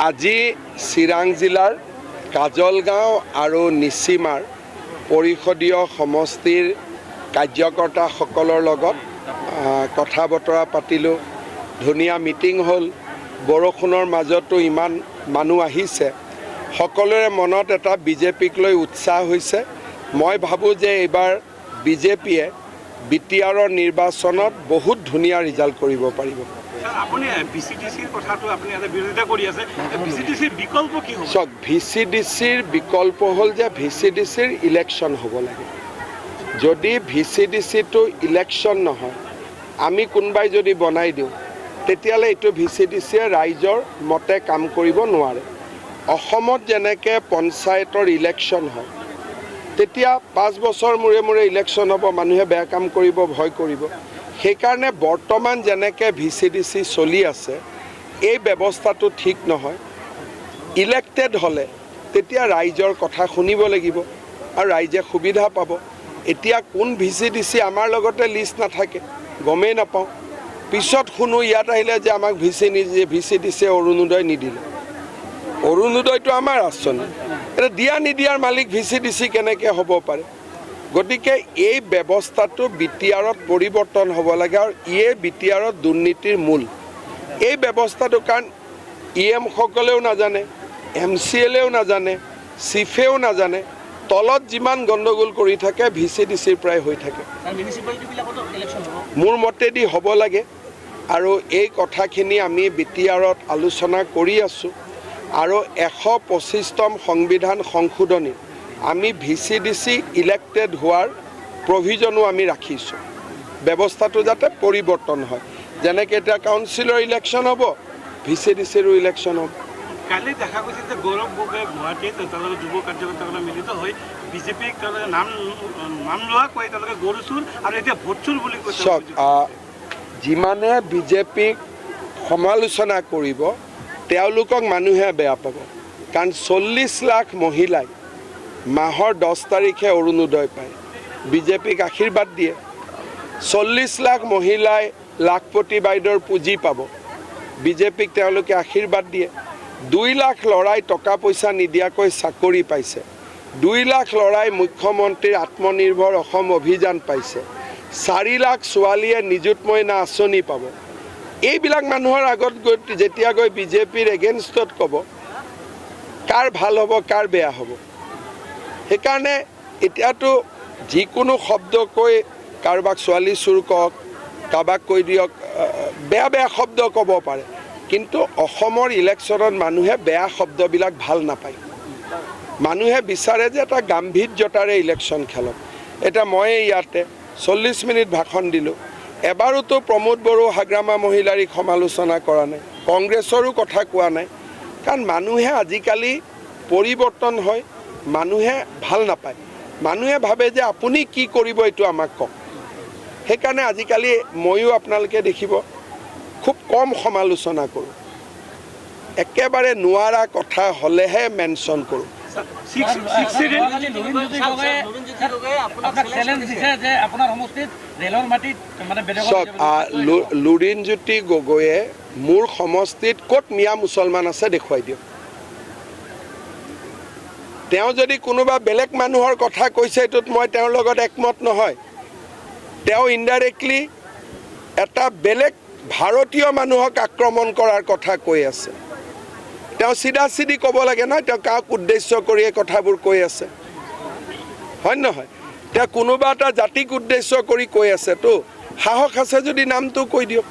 আজি চিৰাং জিলাৰ কাজলগাঁও আৰু নিচিমাৰ পৰিষদীয় সমষ্টিৰ কাৰ্যকৰ্তাসকলৰ লগত কথা বতৰা পাতিলোঁ। ধুনীয়া মিটিং হ'ল। বৰষুণৰ মাজতো ইমান মানুহ আহিছে। সকলোৰে মনত এটা বিজেপিক লৈ উৎসাহ হৈছে। মই ভাবোঁ যে এইবাৰ বিজেপিয়ে বিটিআৰৰ নিৰ্বাচনত বহুত ধুনীয়া ৰিজাল্ট কৰিব পাৰিব। আপুনি ভিচিডিচিৰ কথাটো আপুনি এটা বিৰোধিতা কৰি আছে। ভিচিডিচিৰ বিকল্প কি হ'ব? চাওক, ভিচিডিচিৰ বিকল্প হ'ল যে ভিচিডিচিৰ ইলেকশ্যন হ'ব লাগে। যদি ভিচিডিচিটো ইলেকশ্যন নহয়, আমি কোনোবাই যদি বনাই দিওঁ, তেতিয়াহ'লে এইটো ভিচিডিচিয়ে ৰাইজৰ মতে কাম কৰিব নোৱাৰে। অসমত যেনেকৈ পঞ্চায়তৰ ইলেকশ্যন হয়, তেতিয়া 5 বছৰ মূৰে মূৰে ইলেকশ্যন হ'ব, মানুহে বেয়া কাম কৰিব, ভয় কৰিব। সেইকাৰণে বৰ্তমান যেনেকৈ ভিচিডিচি চলি আছে, এই ব্যৱস্থাটো ঠিক নহয়। ইলেক্টেড হ'লে তেতিয়া ৰাইজৰ কথা শুনিব লাগিব আৰু ৰাইজে সুবিধা পাব। এতিয়া কোন ভিচিডিচি আমাৰ লগতে লিষ্ট নাথাকে, গমেই নাপাওঁ। পিছত শুনো ইয়াত আহিলে যে আমাক ভিচিডিচিয়ে অৰুণোদয় নিদিলে। অৰুণোদয়টো আমাৰ আঁচনি, এতিয়া দিয়া নিদিয়াৰ মালিক ভিচিডিচি কেনেকৈ হ'ব পাৰে? গতিকে এই ব্যৱস্থাটো বিটিআৰত পৰিৱৰ্তন হ'ব লাগে আৰু ইয়ে বিটিআৰত দুৰ্নীতিৰ মূল। এই ব্যৱস্থাটো কাৰণ EM সকলেও নাজানে, MCLএও নাজানে, চিফেও নাজানে। তলত যিমান গণ্ডগোল কৰি থাকে ভিচিডিচিৰ পৰাই হৈ থাকে। মোৰ মতেদি হ'ব লাগে আৰু এই কথাখিনি আমি বিটিআৰত আলোচনা কৰি আছোঁ। আৰু 125তম সংবিধান সংশোধনী আমি ভিচিডিচি ইলেক্টেড হোৱাৰ প্ৰভিজনো আমি ৰাখিছোঁ। ব্যৱস্থাটো যাতে পৰিৱৰ্তন হয়, যেনেকৈ এতিয়া কাউন্সিলৰ ইলেকশ্যন হ'ব, ভিচিডিচিৰো ইলেকশ্যন হ'ব। কালি দেখা গৈছে যে গৌৰৱ গগৈ গুৱাহাটীত তেওঁলোকে যুৱ কাৰ্যকৰ্তাসকলে মিলিত হৈ বিজেপিক তেওঁলোকে নাম লোৱা কৈ তেওঁলোকে গৰু চুৰ আৰু এতিয়া ভোট চুৰ বুলি কৈছে। চাওক, যিমানে বিজেপিক সমালোচনা কৰিব তেওঁলোকক মানুহে বেয়া পাব। কাৰণ 40 লাখ মহিলাই মাহৰ 10 তাৰিখে অৰুণোদয় পায়, বিজেপিক আশীৰ্বাদ দিয়ে। 40 লাখ মহিলাই লাখপতি বাইদেউৰ পুঁজি পাব, বিজেপিক তেওঁলোকে আশীৰ্বাদ দিয়ে। 2 লাখ ল'ৰাই টকা পইচা নিদিয়াকৈ চাকৰি পাইছে, 2 লাখ ল'ৰাই মুখ্যমন্ত্ৰীৰ আত্মনিৰ্ভৰ অসম অভিযান পাইছে, 4 লাখ ছোৱালীয়ে নিযুত মইনা আঁচনি পাব। এইবিলাক মানুহৰ আগত গৈ যেতিয়া গৈ বিজেপিৰ এগেইনষ্টত ক'ব, কাৰ ভাল হ'ব কাৰ বেয়া হ'ব? সেইকাৰণে এতিয়াতো যিকোনো শব্দ কৈ কাৰোবাক ছোৱালী চুৰ কওক, কাৰোবাক কৈ দিয়ক, বেয়া বেয়া শব্দ ক'ব পাৰে। কিন্তু অসমৰ ইলেকশ্যনত মানুহে বেয়া শব্দবিলাক ভাল নাপায়। মানুহে বিচাৰে যে এটা গাম্ভীৰ্যতাৰে ইলেকশ্যন খেলক। এতিয়া মই ইয়াতে 40 মিনিট ভাষণ দিলোঁ। এবাৰোতো প্ৰমোদ বড়ো হাগ্ৰামা মহিলাৰীক সমালোচনা কৰা নাই, কংগ্ৰেছৰো কথা কোৱা নাই। কাৰণ মানুহে আজিকালি পৰিৱৰ্তন হয়, মানুহে ভাল নাপায়। মানুহে ভাবে যে আপুনি কি কৰিব এইটো আমাক কওক। সেইকাৰণে আজিকালি ময়ো আপোনালোকে দেখিব খুব কম সমালোচনা কৰোঁ, একেবাৰে নোৱাৰা কথা হ'লেহে মেনশ্যন কৰোঁ। লুৰিণজ্যোতি গগৈয়ে মোৰ সমষ্টিত ক'ত মিয়া মুছলমান আছে দেখুৱাই দিয়ক। তেওঁ যদি কোনোবা বেলেগ মানুহৰ কথা কৈছে, এইটোত মই তেওঁৰ লগত একমত নহয়। তেওঁ ইনডাইৰেক্টলি এটা বেলেগ ভাৰতীয় মানুহক আক্ৰমণ কৰাৰ কথা কৈ আছে। তেওঁ চিধা চিধি ক'ব লাগে নহয়, তেওঁ কাক উদ্দেশ্য কৰি এই কথাবোৰ কৈ আছে, হয় নহয়? তেওঁ কোনোবা এটা জাতিক উদ্দেশ্য কৰি কৈ আছেতো, সাহস আছে যদি নামটো কৈ দিয়ক।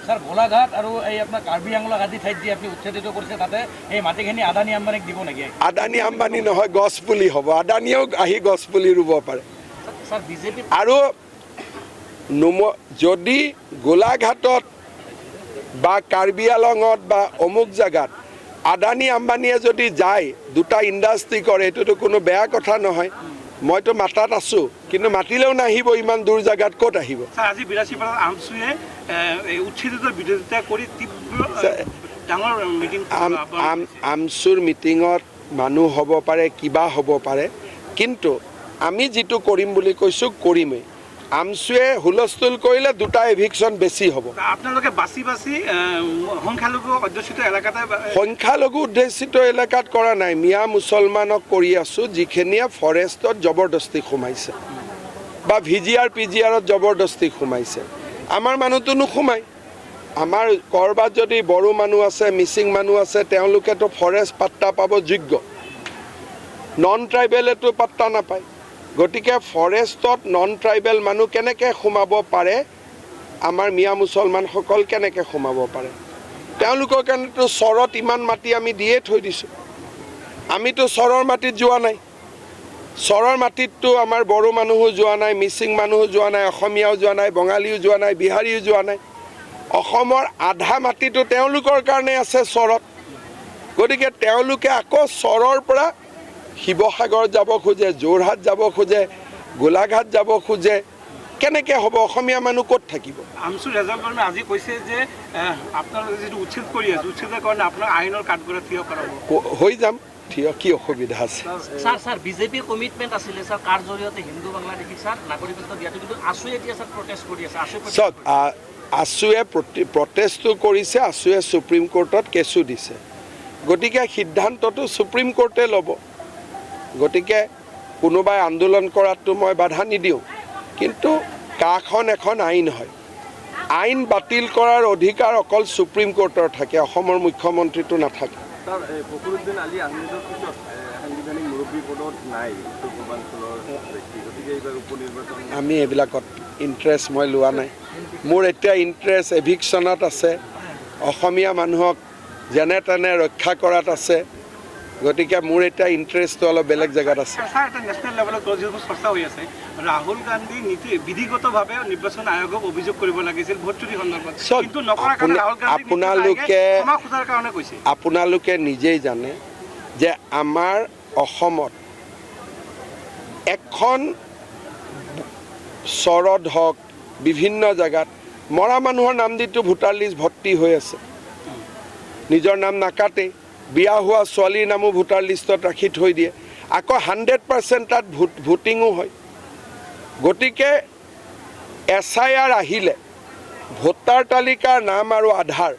স্যাৰ, গোলাঘাট আৰু এই আপোনাৰ কাৰ্বি আংলং আদি ঠাইত যি আপুনি উচ্ছেদিত কৰিছে, তাতে এই মাটিখিনি আদানী আম্বানীক দিব নেকি? আদানী আম্বানী নহয়, গছপুলি হ'ব। আদানীয়েও আহি গছপুলি ৰুব পাৰে। আৰু যদি গোলাঘাটত বা কাৰ্বি আংলঙত বা অমুক জেগাত আদানী আম্বানীয়ে যদি যায়, দুটা ইণ্ডাষ্ট্ৰী কৰে, এইটোতো কোনো বেয়া কথা নহয়। মইতো মাতাত আছোঁ, কিন্তু মাতিলেও নাহিব, ইমান দূৰ জেগাত ক'ত আহিব? আজি 82 আমচুৱে উচ্ছেদিতৰ বিৰোধিতা কৰি ডাঙৰ মিটিং। আমচুৰ মিটিঙত মানুহ হ'ব পাৰে, কিবা হ'ব পাৰে, কিন্তু আমি যিটো কৰিম বুলি কৈছোঁ কৰিমেই। আমচুৱে হুলস্থুল কৰিলে দুটা এভিকশ্যন বেছি হ'ব। আপোনালোকে বাছি বাছি সংখ্যালঘু অধ্যুষিত এলেকাতে সংখ্যালঘু উদ্দেশিত এলেকাত কৰা নাই, মিয়া মুছলমানক কৰি আছোঁ যিখিনিয়ে ফৰেষ্টত জবৰদস্তি সোমাইছে বা VGR PGRত জবৰদস্তি সোমাইছে। আমাৰ মানুহটো নোসোমায়। আমাৰ ক'ৰবাত যদি বড়ো মানুহ আছে, মিচিং মানুহ আছে, তেওঁলোকেতো ফৰেষ্ট পাত্তা পাব যোগ্য, নন ট্ৰাইবেলেতো পাত্তা নাপায়। গতিকে ফৰেষ্টত নন ট্ৰাইবেল মানুহ কেনেকৈ সোমাব পাৰে, আমাৰ মিয়া মুছলমানসকল কেনেকৈ সোমাব পাৰে? তেওঁলোকৰ কাৰণেতো চৰত ইমান মাটি আমি দিয়ে থৈ দিছোঁ। আমিতো চৰৰ মাটিত যোৱা নাই। চৰৰ মাটিততো আমাৰ বড়ো মানুহো যোৱা নাই, মিচিং মানুহো যোৱা নাই, অসমীয়াও যোৱা নাই, বঙালীও যোৱা নাই, বিহাৰীও যোৱা নাই। অসমৰ আধা মাটিটো তেওঁলোকৰ কাৰণে আছে চৰত। গতিকে তেওঁলোকে আকৌ চৰৰ পৰা শিৱসাগৰ যাব খোজে, যোৰহাট যাব খোজে, গোলাঘাট যাব খোজে, কেনেকৈ হ'ব? অসমীয়া মানুহ ক'ত থাকিব? আমচু ৰেজাল্ট বৰ্মে আজি কৈছে যে আপোনালোকে যিটো উচ্ছেদ কৰি আছে, উচ্ছেদৰ কাৰণে আপোনাক আইনৰ কাঠগড়াত থিয় কৰাব। হৈ যাম থিয়, কি অসুবিধা আছে? স্যাৰ বিজেপিৰ কমিটমেন্ট আছিল স্যাৰ কাৰ জৰিয়তে হিন্দু বাংলাদেশী স্যাৰ নাগৰিকত্ব দিয়াটো, কিন্তু আছুৱে এতিয়া স্যাৰ প্ৰটেষ্ট কৰি আছে। চাওক, আছুৱে প্ৰটেষ্টটো কৰিছে, আছুৱে সুপ্ৰিম কোৰ্টত কেছো দিছে। গতিকে সিদ্ধান্তটো সুপ্ৰিম কোৰ্টে ল'ব। গতিকে কোনোবাই আন্দোলন কৰাততো মই বাধা নিদিওঁ, কিন্তু কাখন এখন আইন হয়। আইন বাতিল কৰাৰ অধিকাৰ অকল সুপ্ৰিম কোৰ্টৰ থাকে, অসমৰ মুখ্যমন্ত্ৰীটো নাথাকে। ফখৰুদ্দিন আলী আহমেদৰ পিছত সাংবিধানিক মুৰব্বী পদত নাই উত্তৰ পূৰ্বাঞ্চলৰ ব্যক্তি, গতিকে এইবাৰ উপ নিৰ্বাচন আমি এইবিলাকত ইণ্টাৰেষ্ট মই লোৱা নাই। মোৰ এতিয়া ইণ্টাৰেষ্ট এভিকশ্যনত আছে, অসমীয়া মানুহক যেনে তেনে ৰক্ষা কৰাত আছে। গতিকে মোৰ এতিয়া ইণ্টাৰেষ্টটো অলপ বেলেগ জেগাত আছে। স্যাৰ, এটা নেশ্যনেল লেভেলত যিবোৰ চৰ্চা হৈ আছে, ৰাহুল গান্ধী বিধিগতভাৱে নিৰ্বাচন আয়োগক অভিযোগ কৰিব লাগিছিল ভোট চুৰি সন্দৰ্ভত, কিন্তু নকৰাৰ কাৰণে ৰাহুল গান্ধী ক্ষমা খোজাৰ কাৰণে কৈছে। আপোনালোকে নিজেই জানে যে আমাৰ অসমত এখন চৰত হওক, বিভিন্ন জেগাত মৰা মানুহৰ নাম দিটো ভোটাৰ লিষ্ট ভৰ্তি হৈ আছে। নিজৰ নাম নাকাটে, বিয়া হোৱা ছোৱালীৰ নামো ভোটাৰ লিষ্টত ৰাখি থৈ দিয়ে। আকৌ 100% তাত ভোটিঙো হয়। গতিকে SIR আহিলে ভোটাৰ তালিকাৰ নাম আৰু আধাৰ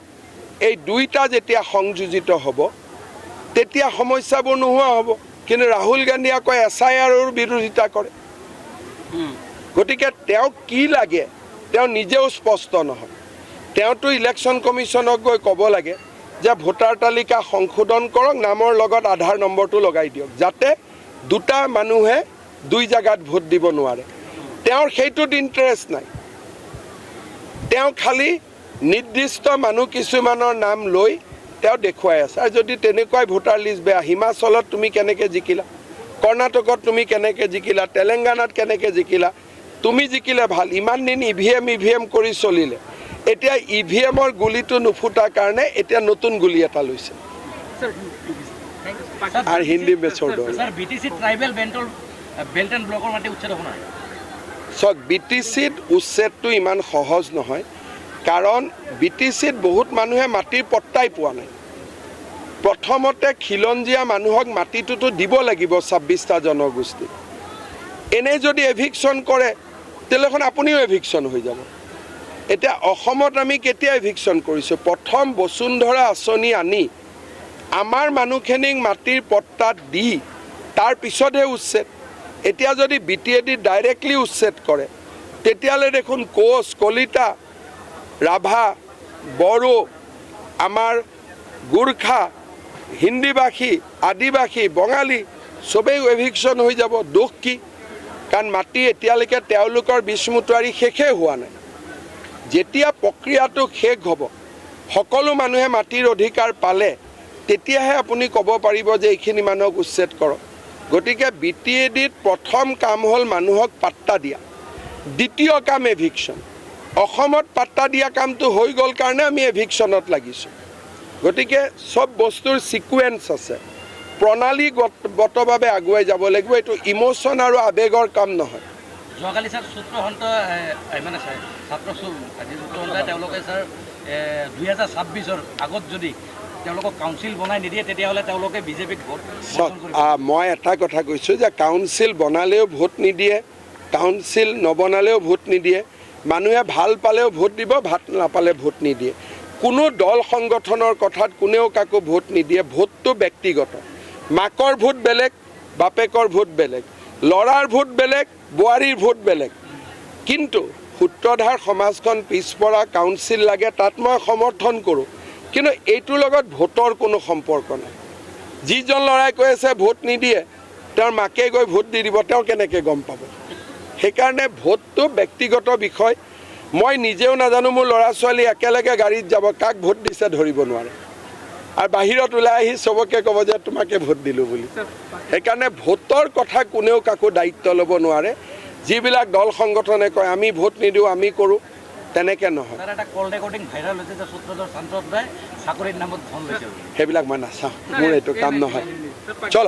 এই দুইটা যেতিয়া সংযোজিত হ'ব, তেতিয়া সমস্যাবোৰ নোহোৱা হ'ব। কিন্তু ৰাহুল গান্ধী আকৌ SIRৰ বিৰোধিতা কৰে। গতিকে তেওঁক কি লাগে তেওঁ নিজেও স্পষ্ট নহয়। তেওঁতো ইলেকশ্যন কমিশ্যনক গৈ ক'ব লাগে যে ভোটাৰ তালিকা সংশোধন কৰক, নামৰ লগত আধাৰ নম্বৰটো লগাই দিয়ক, যাতে দুটা মানুহে দুই জেগাত ভোট দিব নোৱাৰে। তেওঁৰ সেইটোত ইণ্টাৰেষ্ট নাই। তেওঁ খালি নিৰ্দিষ্ট মানুহ কিছুমানৰ নাম লৈ তেওঁ দেখুৱাই আছে। আৰু যদি তেনেকুৱাই ভোটাৰ লিষ্ট বেয়া, হিমাচলত তুমি কেনেকৈ জিকিলা, কৰ্ণাটকত তুমি কেনেকৈ জিকিলা, তেলেংগানাত কেনেকৈ জিকিলা, তুমি জিকিলে ভাল। ইমান দিন EVM কৰি চলিলে, এতিয়া EVMৰ গুলিটো নুফুটাৰ কাৰণে এতিয়া নতুন গুলি এটা লৈছে। আৰু হিন্দী মেচৰ দল sir BTC tribal belt and ব্লকৰ মাটি উচ্ছেদ হ'ব নাই? চাওক, BTCত উচ্ছেদটো ইমান সহজ নহয়, কাৰণ BTCত বহুত মানুহে মাটিৰ পট্টাই পোৱা নাই। প্ৰথমতে খিলঞ্জীয়া মানুহক মাটিটোতো দিব লাগিব 26টা জনগোষ্ঠী। এনেই যদি এভিকশ্যন কৰে তেতিয়াহ'লে আপুনিও এভিকশ্যন হৈ যাব। এতিয়া অসমত আমি কেতিয়া এভিকশ্যন কৰিছোঁ? প্ৰথম বসুন্ধৰা আঁচনি আনি আমাৰ মানুহখিনিক মাটিৰ পট্টাত দি তাৰ পিছতহে উচ্ছেদ। এতিয়া যদি BTAD ডাইৰেক্টলি উচ্ছেদ কৰে তেতিয়াহ'লে দেখোন কোচ, কলিতা, ৰাভা, বড়ো, আমাৰ গোৰ্খা, হিন্দীভাষী, আদিবাসী, বঙালী চবেই এভিকশ্যন হৈ যাব। দুখ কি? কাৰণ মাটি এতিয়ালৈকে তেওঁলোকৰ বিষ্মুটুৱাৰী শেষেই হোৱা নাই। যেতিয়া প্ৰক্ৰিয়াটো শেষ হ'ব, সকলো মানুহে মাটিৰ অধিকাৰ পালে, তেতিয়াহে আপুনি ক'ব পাৰিব যে এইখিনি মানুহক উচ্ছেদ কৰক। গতিকে BTADত প্ৰথম কাম হ'ল মানুহক পাত্তা দিয়া, দ্বিতীয় কাম এভিকশ্যন। অসমত পাত্তা দিয়া কামটো হৈ গ'ল কাৰণে আমি এভিকশ্যনত লাগিছোঁ। গতিকে চব বস্তুৰ ছিকুৱেঞ্চ আছে, প্ৰণালীগতভাৱে আগুৱাই যাব লাগিব। এইটো ইম'শ্যন আৰু আৱেগৰ কাম নহয়। যোৱাকালি স্যাৰ সূত্ৰসন্ত মানে ছাত্ৰ সূত্ৰসন্থাই তেওঁলোকে স্যাৰ 2026ৰ আগত যদি তেওঁলোকক কাউন্সিল বনাই নিদিয়ে তেতিয়াহ'লে তেওঁলোকে বিজেপিক ভোট। মই এটা কথা কৈছোঁ যে কাউন্সিল বনালেও ভোট নিদিয়ে, কাউন্সিল নবনালেও ভোট নিদিয়ে, মানুহে ভাল পালেও ভোট দিব, ভাত নাপালে ভোট নিদিয়ে। কোনো দল সংগঠনৰ কথাত কোনেও কাকো ভোট নিদিয়ে। ভোটটো ব্যক্তিগত। মাকৰ ভোট বেলেগ, বাপেকৰ ভোট বেলেগ, ল'ৰাৰ ভোট বেলেগ, বোৱাৰীৰ ভোট বেলেগ। কিন্তু সূত্ৰধাৰ সমাজখন পিছপৰা, কাউন্সিল লাগে, তাত মই সমৰ্থন কৰোঁ। কিন্তু এইটোৰ লগত ভোটৰ কোনো সম্পৰ্ক নাই। যিজন ল'ৰাই কৈ আছে ভোট নিদিয়ে, তেওঁৰ মাকে গৈ ভোট দি দিব, তেওঁ কেনেকৈ গম পাব? সেইকাৰণে ভোটটো ব্যক্তিগত বিষয়। মই নিজেও নাজানো মোৰ ল'ৰা ছোৱালী একেলগে গাড়ীত যাব, কাক ভোট দিছে ধৰিব নোৱাৰে। আৰু বাহিৰত ওলাই আহি চবকে ক'ব যে তোমাকে ভোট দিলোঁ বুলি। সেইকাৰণে ভোটৰ কথা কোনেও কাকো দায়িত্ব ল'ব নোৱাৰে। যিবিলাক দল সংগঠনে কয় আমি ভোট নিদিওঁ, আমি কৰোঁ, তেনেকৈ নহয়। তাৰ এটা কল ৰেকৰ্ডিং ভাইৰেল হৈছে যে সূত্ৰধৰ শান্তদাই চাকৰিৰ নামত ধন লৈছে। সেইবিলাক মই নাচাওঁ, মোৰ এইটো কাম নহয়। চল।